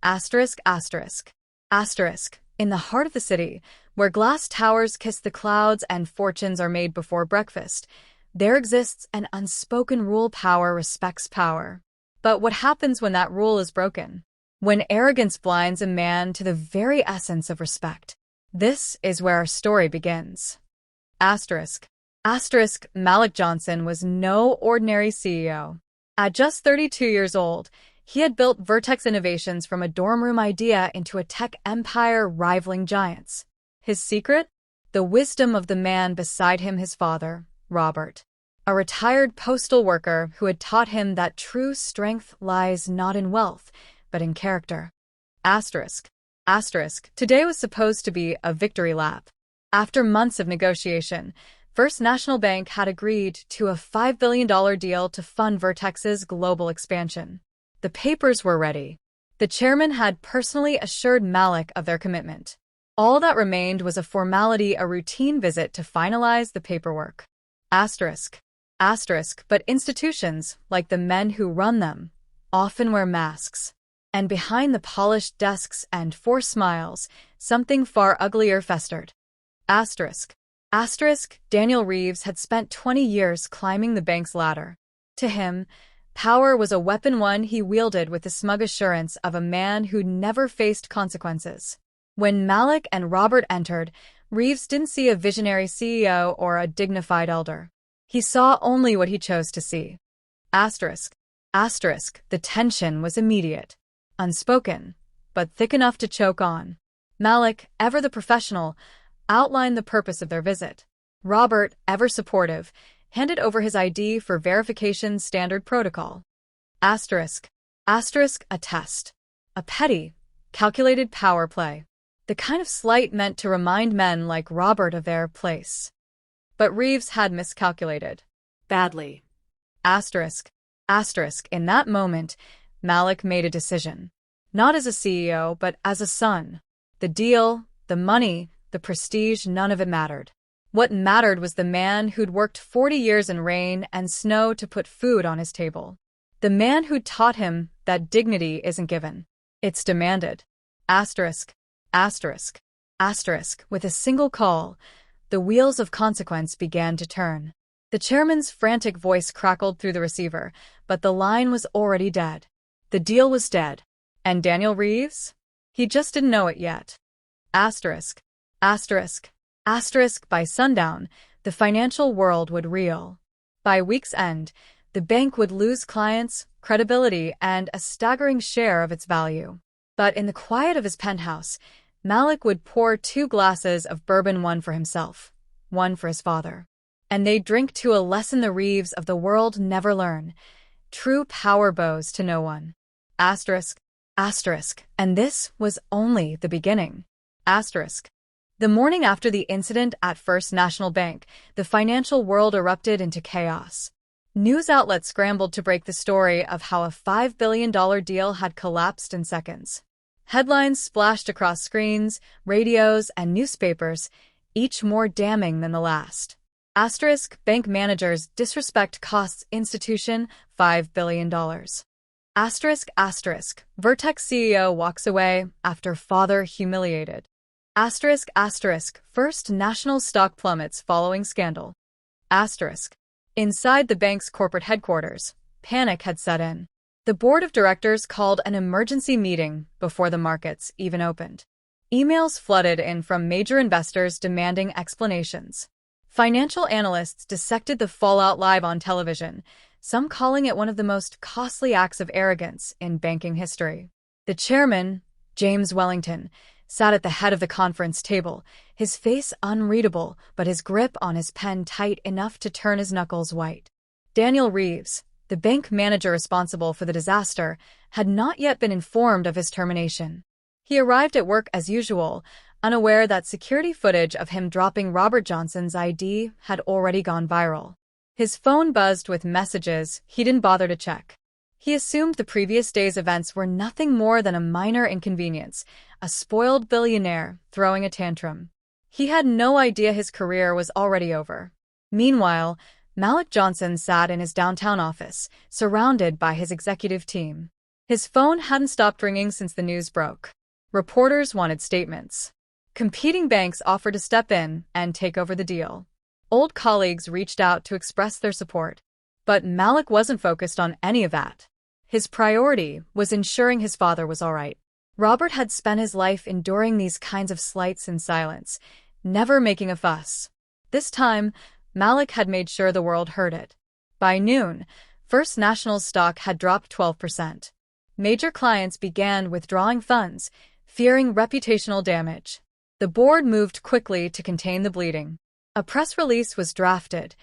Asterisk, asterisk. Asterisk. In the heart of the city, where glass towers kiss the clouds and fortunes are made before breakfast, there exists an unspoken rule: power respects power. But what happens when that rule is broken? When arrogance blinds a man to the very essence of respect? This is where our story begins. Asterisk. Asterisk. Malik Johnson was no ordinary CEO. At just 32 years old, he had built Vertex Innovations from a dorm room idea into a tech empire rivaling giants. His secret? The wisdom of the man beside him, his father, Robert, a retired postal worker who had taught him that true strength lies not in wealth, but in character. Asterisk. Asterisk. Today was supposed to be a victory lap. After months of negotiation, First National Bank had agreed to a $5 billion deal to fund Vertex's global expansion. The papers were ready. The chairman had personally assured Malik of their commitment. All that remained was a formality, a routine visit to finalize the paperwork. Asterisk. Asterisk. But institutions, like the men who run them, often wear masks. And behind the polished desks and forced smiles, something far uglier festered. Asterisk. Asterisk. Daniel Reeves had spent 20 years climbing the bank's ladder. To him, power was a weapon, one he wielded with the smug assurance of a man who'd never faced consequences. When Malik and Robert entered, Reeves didn't see a visionary CEO or a dignified elder. He saw only what he chose to see. Asterisk. Asterisk. The tension was immediate. Unspoken, but thick enough to choke on. Malik, ever the professional, outlined the purpose of their visit. Robert, ever supportive, handed over his ID for verification standard protocol. Asterisk. Asterisk. A test. A petty, calculated power play. The kind of slight meant to remind men like Robert of their place. But Reeves had miscalculated. Badly. Asterisk. Asterisk. In that moment, Malik made a decision. Not as a CEO, but as a son. The deal, the money, the prestige, none of it mattered. What mattered was the man who'd worked 40 years in rain and snow to put food on his table. The man who'd taught him that dignity isn't given. It's demanded. Asterisk. Asterisk. Asterisk. With a single call, the wheels of consequence began to turn. The chairman's frantic voice crackled through the receiver, but the line was already dead. The deal was dead. And Daniel Reeves? He just didn't know it yet. Asterisk. Asterisk. Asterisk. By sundown, the financial world would reel. By week's end, the bank would lose clients, credibility, and a staggering share of its value. But in the quiet of his penthouse, Malik would pour 2 glasses of bourbon, one for himself, one for his father. And they'd drink to a lesson the Reeves of the world never learn. True power bows to no one. Asterisk. Asterisk. And this was only the beginning. Asterisk. The morning after the incident at First National Bank, the financial world erupted into chaos. News outlets scrambled to break the story of how a $5 billion deal had collapsed in seconds. Headlines splashed across screens, radios, and newspapers, each more damning than the last. Asterisk. Bank managers disrespect costs institution $5 billion. Asterisk. Asterisk. Vertex CEO walks away after father humiliated. Asterisk. Asterisk. First National stock plummets following scandal. Asterisk. Inside the bank's corporate headquarters, panic had set in. The board of directors called an emergency meeting before the markets even opened. Emails flooded in from major investors demanding explanations. Financial analysts dissected the fallout live on television, some calling it one of the most costly acts of arrogance in banking history. The chairman, James Wellington, sat at the head of the conference table, his face unreadable, but his grip on his pen tight enough to turn his knuckles white. Daniel Reeves, the bank manager responsible for the disaster, had not yet been informed of his termination. He arrived at work as usual, unaware that security footage of him dropping Robert Johnson's ID had already gone viral. His phone buzzed with messages he didn't bother to check. He assumed the previous day's events were nothing more than a minor inconvenience, a spoiled billionaire throwing a tantrum. He had no idea his career was already over. Meanwhile, Malik Johnson sat in his downtown office, surrounded by his executive team. His phone hadn't stopped ringing since the news broke. Reporters wanted statements. Competing banks offered to step in and take over the deal. Old colleagues reached out to express their support. But Malik wasn't focused on any of that. His priority was ensuring his father was all right. Robert had spent his life enduring these kinds of slights in silence, never making a fuss. This time, Malik had made sure the world heard it. By noon, First National's stock had dropped 12%. Major clients began withdrawing funds, fearing reputational damage. The board moved quickly to contain the bleeding. A press release was drafted,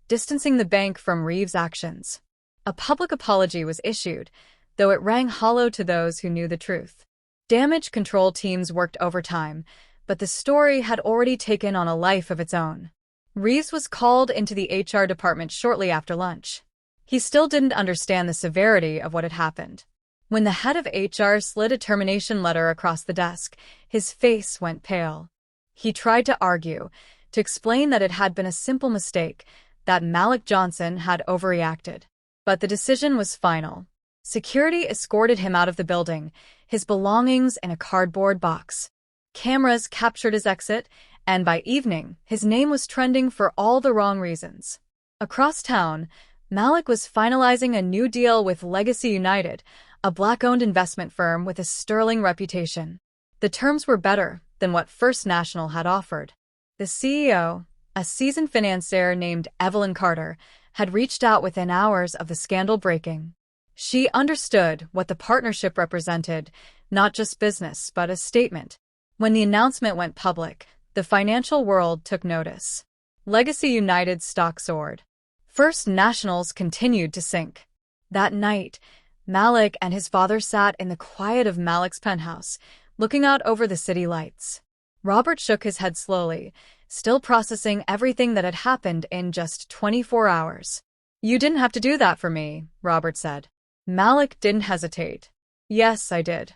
distancing the bank from Reeves' actions. A public apology was issued, though it rang hollow to those who knew the truth. Damage control teams worked overtime, but the story had already taken on a life of its own. Reeves was called into the HR department shortly after lunch. He still didn't understand the severity of what had happened. When the head of HR slid a termination letter across the desk, his face went pale. He tried to argue, to explain that it had been a simple mistake, that Malik Johnson had overreacted. But the decision was final. Security escorted him out of the building, his belongings in a cardboard box. Cameras captured his exit, and by evening, his name was trending for all the wrong reasons. Across town, Malik was finalizing a new deal with Legacy United, a black-owned investment firm with a sterling reputation. The terms were better than what First National had offered. The CEO, a seasoned financier named Evelyn Carter, had reached out within hours of the scandal breaking. She understood what the partnership represented, not just business, but a statement. When the announcement went public, the financial world took notice. Legacy United's stock soared. First National's continued to sink. That night, Malik and his father sat in the quiet of Malik's penthouse, looking out over the city lights. Robert shook his head slowly, still processing everything that had happened in just 24 hours. "You didn't have to do that for me," Robert said. Malik didn't hesitate. "Yes, I did."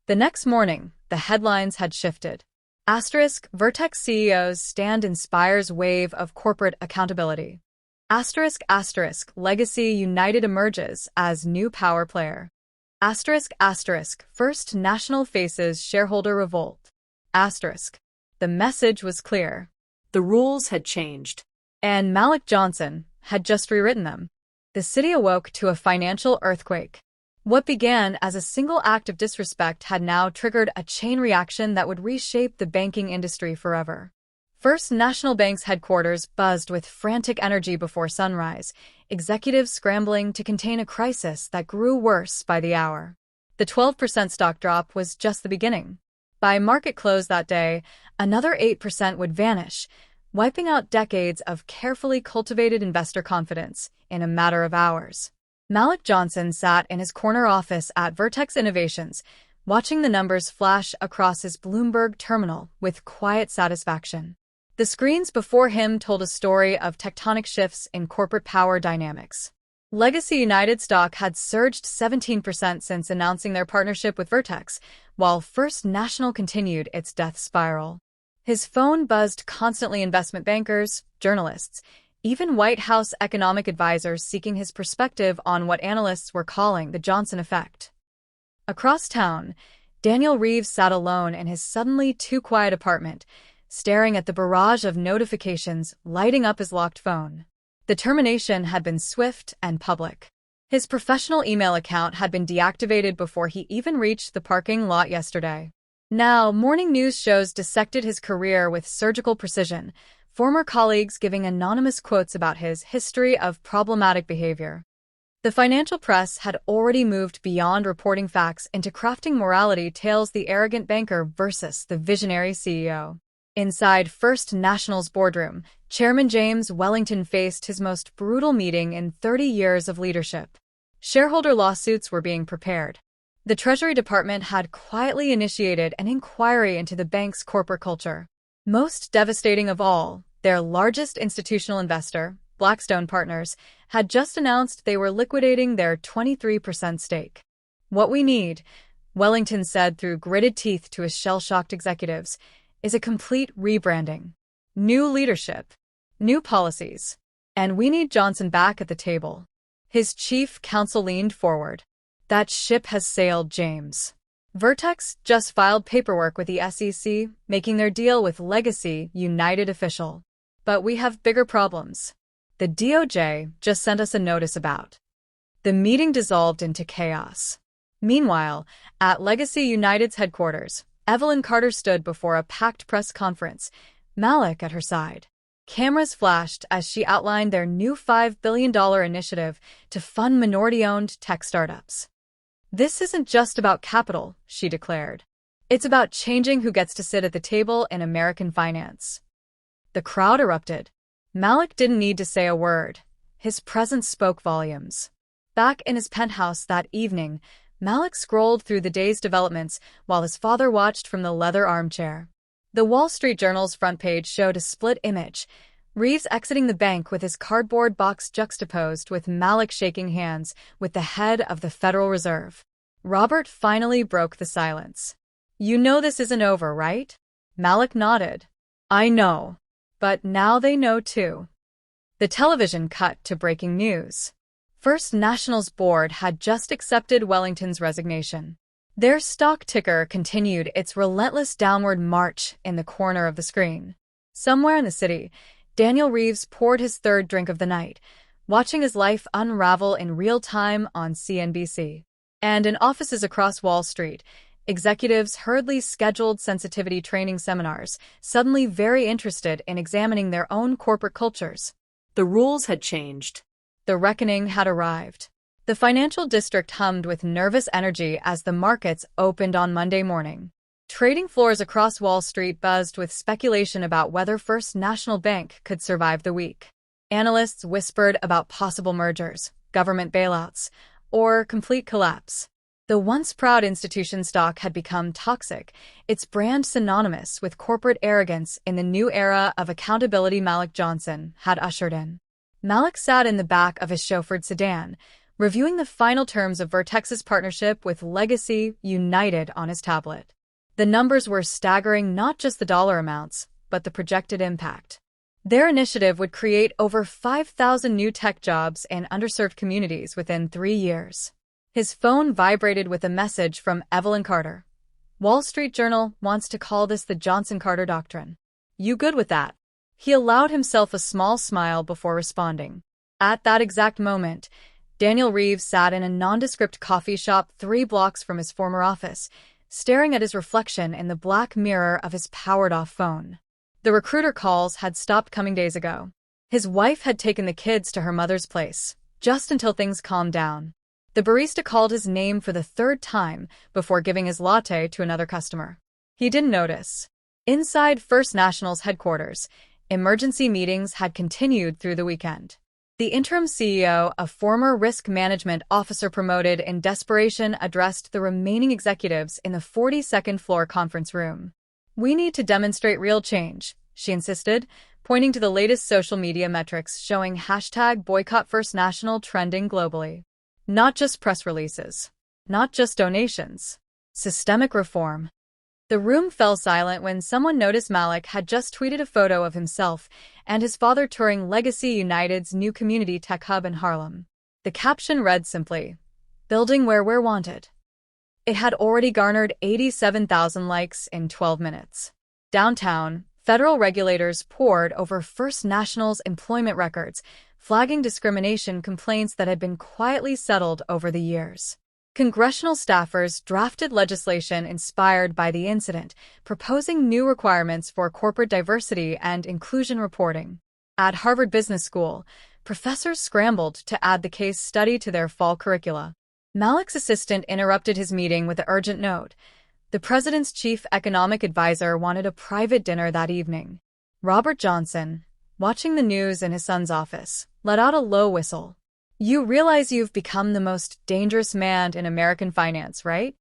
The next morning, the headlines had shifted. Vertex CEOs stand inspires wave of corporate accountability. Legacy United emerges as new power player. First National faces shareholder revolt. The message was clear. The rules had changed. And Malik Johnson had just rewritten them. The city awoke to a financial earthquake. What began as a single act of disrespect had now triggered a chain reaction that would reshape the banking industry forever. First National Bank's headquarters buzzed with frantic energy before sunrise, executives scrambling to contain a crisis that grew worse by the hour. The 12% stock drop was just the beginning. By market close that day, another 8% would vanish, wiping out decades of carefully cultivated investor confidence in a matter of hours. Malik Johnson sat in his corner office at Vertex Innovations, watching the numbers flash across his Bloomberg terminal with quiet satisfaction. The screens before him told a story of tectonic shifts in corporate power dynamics. Legacy United stock had surged 17% since announcing their partnership with Vertex, while First National continued its death spiral. His phone buzzed constantly, investment bankers, journalists, even White House economic advisors seeking his perspective on what analysts were calling the Johnson effect. Across town, Daniel Reeves sat alone in his suddenly too quiet apartment, staring at the barrage of notifications lighting up his locked phone. The termination had been swift and public. His professional email account had been deactivated before he even reached the parking lot yesterday. Now, morning news shows dissected his career with surgical precision, former colleagues giving anonymous quotes about his history of problematic behavior. The financial press had already moved beyond reporting facts into crafting morality tales, the arrogant banker versus the visionary CEO. Inside First National's boardroom, Chairman James Wellington faced his most brutal meeting in 30 years of leadership. Shareholder lawsuits were being prepared. The Treasury Department had quietly initiated an inquiry into the bank's corporate culture. Most devastating of all, their largest institutional investor, Blackstone Partners, had just announced they were liquidating their 23% stake. "What we need," Wellington said through gritted teeth to his shell-shocked executives, "is a complete rebranding. New leadership, new policies. And we need Johnson back at the table." His chief counsel leaned forward. That ship has sailed, James. Vertex just filed paperwork with the SEC, making their deal with Legacy United official. But we have bigger problems. The DOJ just sent us a notice about. The meeting dissolved into chaos. Meanwhile, at Legacy United's headquarters, Evelyn Carter stood before a packed press conference, Malik at her side. Cameras flashed as she outlined their new $5 billion initiative to fund minority-owned tech startups. This isn't just about capital, she declared. It's about changing who gets to sit at the table in American finance. The crowd erupted. Malik didn't need to say a word. His presence spoke volumes. Back in his penthouse that evening, Malik scrolled through the day's developments while his father watched from the leather armchair. The Wall Street Journal's front page showed a split image. Reeves exiting the bank with his cardboard box juxtaposed with Malik shaking hands with the head of the Federal Reserve. Robert finally broke the silence. "You know this isn't over, right?" Malik nodded. "I know. But now they know too." The television cut to breaking news. First National's board had just accepted Wellington's resignation. Their stock ticker continued its relentless downward march in the corner of the screen. Somewhere in the city, Daniel Reeves poured his third drink of the night, watching his life unravel in real time on CNBC. And in offices across Wall Street, executives hurriedly scheduled sensitivity training seminars, suddenly very interested in examining their own corporate cultures. The rules had changed. The reckoning had arrived. The financial district hummed with nervous energy as the markets opened on Monday morning. Trading floors across Wall Street buzzed with speculation about whether First National Bank could survive the week. Analysts whispered about possible mergers, government bailouts, or complete collapse. The once proud institution stock had become toxic, its brand synonymous with corporate arrogance in the new era of accountability Malik Johnson had ushered in. Malik sat in the back of his chauffeured sedan, reviewing the final terms of Vertex's partnership with Legacy United on his tablet. The numbers were staggering, not just the dollar amounts, but the projected impact. Their initiative would create over 5,000 new tech jobs in underserved communities within 3 years. His phone vibrated with a message from Evelyn Carter. Wall Street Journal wants to call this the Johnson-Carter Doctrine. You good with that? He allowed himself a small smile before responding. At that exact moment, Daniel Reeves sat in a nondescript coffee shop 3 blocks from his former office, staring at his reflection in the black mirror of his powered-off phone. The recruiter calls had stopped coming days ago. His wife had taken the kids to her mother's place, just until things calmed down. The barista called his name for the 3rd time before giving his latte to another customer. He didn't notice. Inside First National's headquarters, emergency meetings had continued through the weekend. The interim CEO, a former risk management officer promoted in desperation, addressed the remaining executives in the 42nd floor conference room. "We need to demonstrate real change," she insisted, pointing to the latest social media metrics showing #BoycottFirstNational trending globally. Not just press releases. Not just donations. Systemic reform. The room fell silent when someone noticed Malik had just tweeted a photo of himself and his father touring Legacy United's new community tech hub in Harlem. The caption read simply, "Building where we're wanted." It had already garnered 87,000 likes in 12 minutes. Downtown, federal regulators pored over First National's employment records, flagging discrimination complaints that had been quietly settled over the years. Congressional staffers drafted legislation inspired by the incident, proposing new requirements for corporate diversity and inclusion reporting. At Harvard Business School, professors scrambled to add the case study to their fall curricula. Malik's assistant interrupted his meeting with an urgent note. The president's chief economic advisor wanted a private dinner that evening. Robert Johnson, watching the news in his son's office, let out a low whistle. "You realize you've become the most dangerous man in American finance, right?"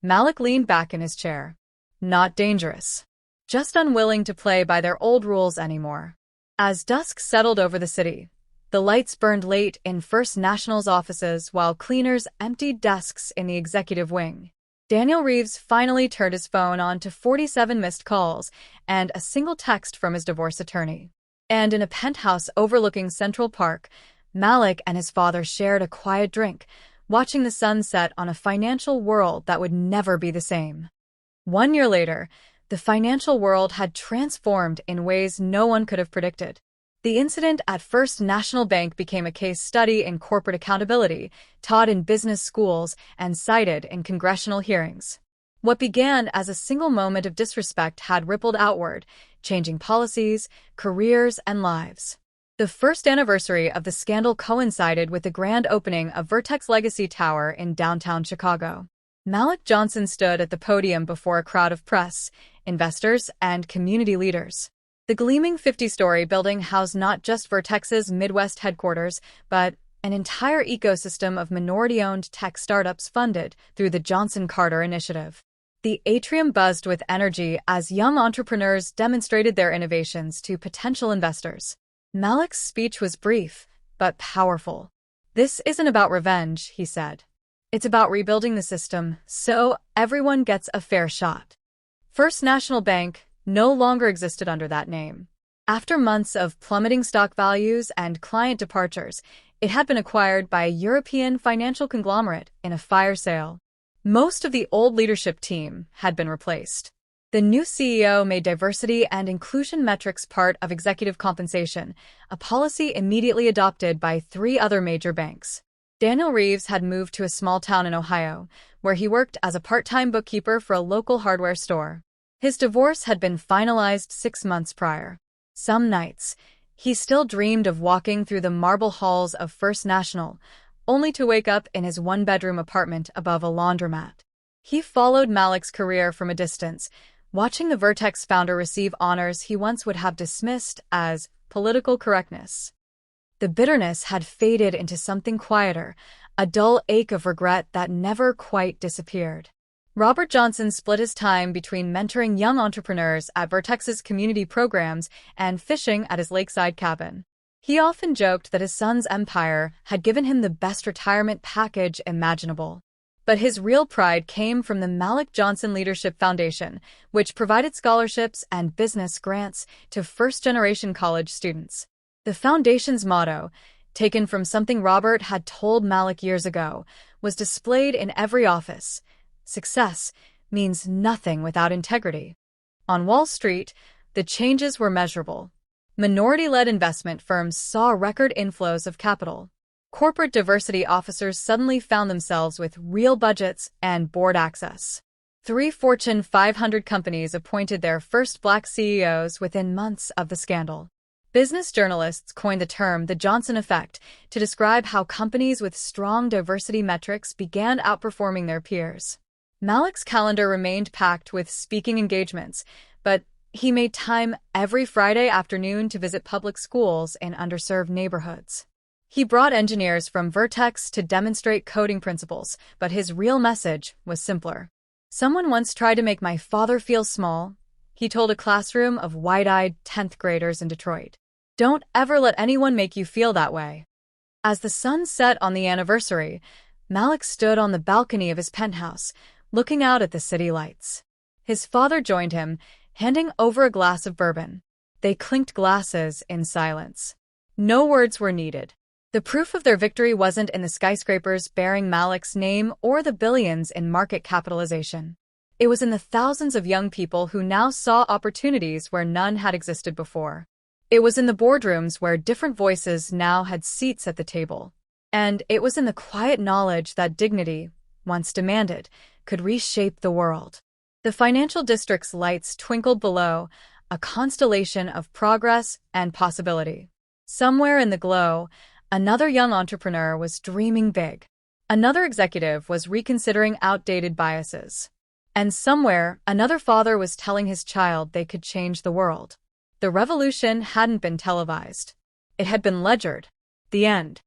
Malik leaned back in his chair. "Not dangerous. Just unwilling to play by their old rules anymore." As dusk settled over the city, the lights burned late in First National's offices while cleaners emptied desks in the executive wing. Daniel Reeves finally turned his phone on to 47 missed calls and a single text from his divorce attorney. And in a penthouse overlooking Central Park, Malik and his father shared a quiet drink, watching the sun set on a financial world that would never be the same. 1 year later, the financial world had transformed in ways no one could have predicted. The incident at First National Bank became a case study in corporate accountability, taught in business schools, and cited in congressional hearings. What began as a single moment of disrespect had rippled outward, changing policies, careers, and lives. The first anniversary of the scandal coincided with the grand opening of Vertex Legacy Tower in downtown Chicago. Malik Johnson stood at the podium before a crowd of press, investors, and community leaders. The gleaming 50-story building housed not just Vertex's Midwest headquarters, but an entire ecosystem of minority-owned tech startups funded through the Johnson-Carter Initiative. The atrium buzzed with energy as young entrepreneurs demonstrated their innovations to potential investors. Malik's speech was brief, but powerful. "This isn't about revenge," he said. "It's about rebuilding the system so everyone gets a fair shot." First National Bank no longer existed under that name. After months of plummeting stock values and client departures, it had been acquired by a European financial conglomerate in a fire sale. Most of the old leadership team had been replaced. The new CEO made diversity and inclusion metrics part of executive compensation, a policy immediately adopted by 3 other major banks. Daniel Reeves had moved to a small town in Ohio, where he worked as a part-time bookkeeper for a local hardware store. His divorce had been finalized 6 months prior. Some nights, he still dreamed of walking through the marble halls of First National, only to wake up in his 1-bedroom apartment above a laundromat. He followed Malik's career from a distance, watching the Vertex founder receive honors he once would have dismissed as political correctness. The bitterness had faded into something quieter, a dull ache of regret that never quite disappeared. Robert Johnson split his time between mentoring young entrepreneurs at Vertex's community programs and fishing at his lakeside cabin. He often joked that his son's empire had given him the best retirement package imaginable. But his real pride came from the Malik Johnson Leadership Foundation, which provided scholarships and business grants to first-generation college students. The foundation's motto, taken from something Robert had told Malik years ago, was displayed in every office: "Success means nothing without integrity." On Wall Street, the changes were measurable. Minority-led investment firms saw record inflows of capital. Corporate diversity officers suddenly found themselves with real budgets and board access. 3 Fortune 500 companies appointed their first Black CEOs within months of the scandal. Business journalists coined the term the Johnson effect to describe how companies with strong diversity metrics began outperforming their peers. Malik's calendar remained packed with speaking engagements, but he made time every Friday afternoon to visit public schools in underserved neighborhoods. He brought engineers from Vertex to demonstrate coding principles, but his real message was simpler. "Someone once tried to make my father feel small," he told a classroom of wide-eyed 10th graders in Detroit. "Don't ever let anyone make you feel that way." As the sun set on the anniversary, Malik stood on the balcony of his penthouse, looking out at the city lights. His father joined him, handing over a glass of bourbon. They clinked glasses in silence. No words were needed. The proof of their victory wasn't in the skyscrapers bearing Malik's name or the billions in market capitalization. It was in the thousands of young people who now saw opportunities where none had existed before. It was in the boardrooms where different voices now had seats at the table. And it was in the quiet knowledge that dignity, once demanded, could reshape the world. The financial district's lights twinkled below, a constellation of progress and possibility. Somewhere in the glow, another young entrepreneur was dreaming big. Another executive was reconsidering outdated biases. And somewhere, another father was telling his child they could change the world. The revolution hadn't been televised. It had been ledgered. The end.